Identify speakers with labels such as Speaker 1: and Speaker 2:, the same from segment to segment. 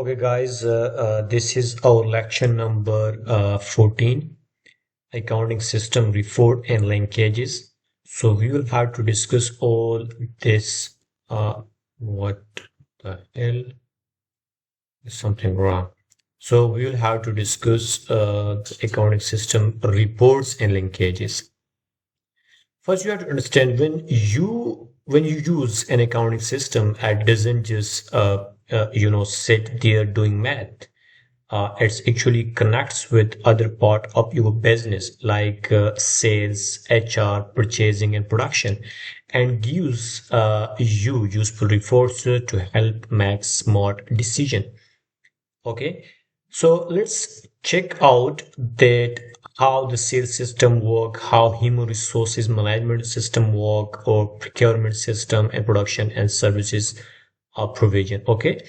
Speaker 1: Okay, guys, this is our lecture number 14, accounting system report and linkages. So we will have to discuss all this. What the hell is something wrong? So we will have to discuss the accounting system reports and linkages. First, you have to understand when you use an accounting system, it doesn't just sit there doing math. It actually connects with other part of your business like sales, HR, purchasing, and production, and gives you useful resources to help make smart decision. Okay, so let's check out that how the sales system work, how human resources management system work, or procurement system and production and services provision. Okay,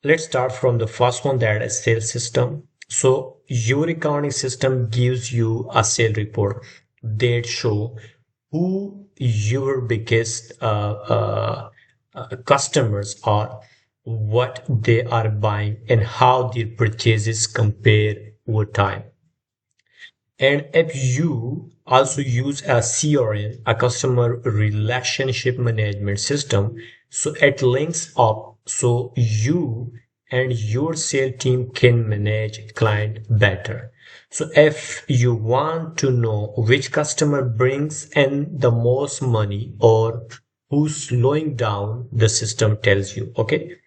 Speaker 1: let's start from the first one, that is sales system. So your accounting system gives you a sale report that show who your biggest customers are, what they are buying, and how their purchases compare over time. And if you also use a CRM, a customer relationship management system, so it links up so you and your sales team can manage client better. So if you want to know which customer brings in the most money or who's slowing down, the system tells you. Okay.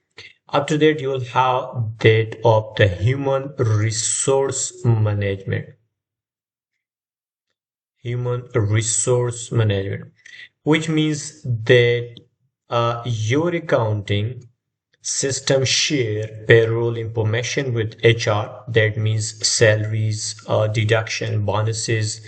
Speaker 1: After that, you will have that of the human resource management. Human resource management, which means that your accounting system share payroll information with HR. That means salaries, deduction, bonuses,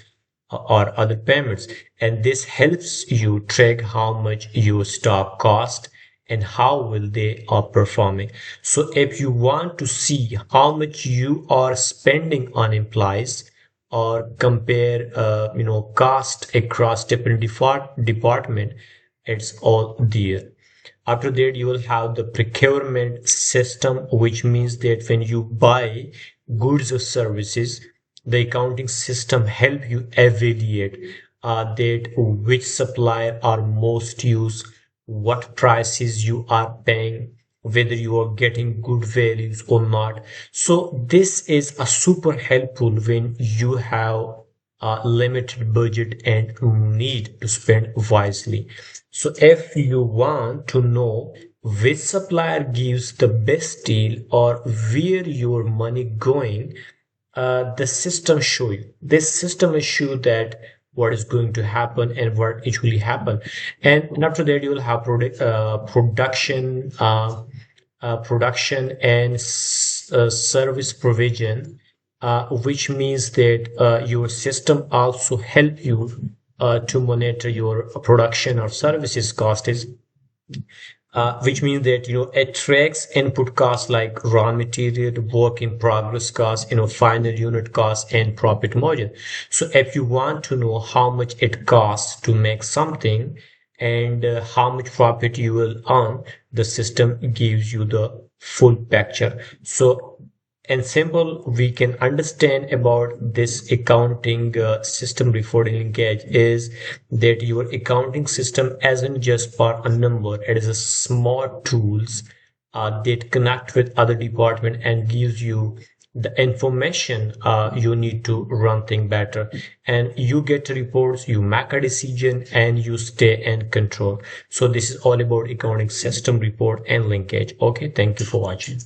Speaker 1: or other payments. And this helps you track how much your stock cost and how well they are performing. So if you want to see how much you are spending on employees, or compare cost across different department, it's all there. After that, you will have the procurement system, which means that when you buy goods or services, the accounting system help you evaluate that which supplier are most used, what prices you are paying, whether you are getting good values or not. So this is a super helpful when you have a limited budget and need to spend wisely. So if you want to know which supplier gives the best deal or where your money going, the system show you. This system will show that what is going to happen and what actually happened. And after that, you will have production and service provision, which means that your system also help you to monitor your production or services cost is, which means that it tracks input costs like raw material, work in progress costs, final unit costs, and profit margin. So if you want to know how much it costs to make something and how much profit you will earn, the system gives you the full picture. So in simple, we can understand about this accounting system reporting linkage is that your accounting system isn't just for a number. It is a smart tools that connect with other department and gives you the information you need to run things better. And you get reports, you make a decision, and you stay in control. So this is all about accounting system report and linkage. Okay, thank you for watching.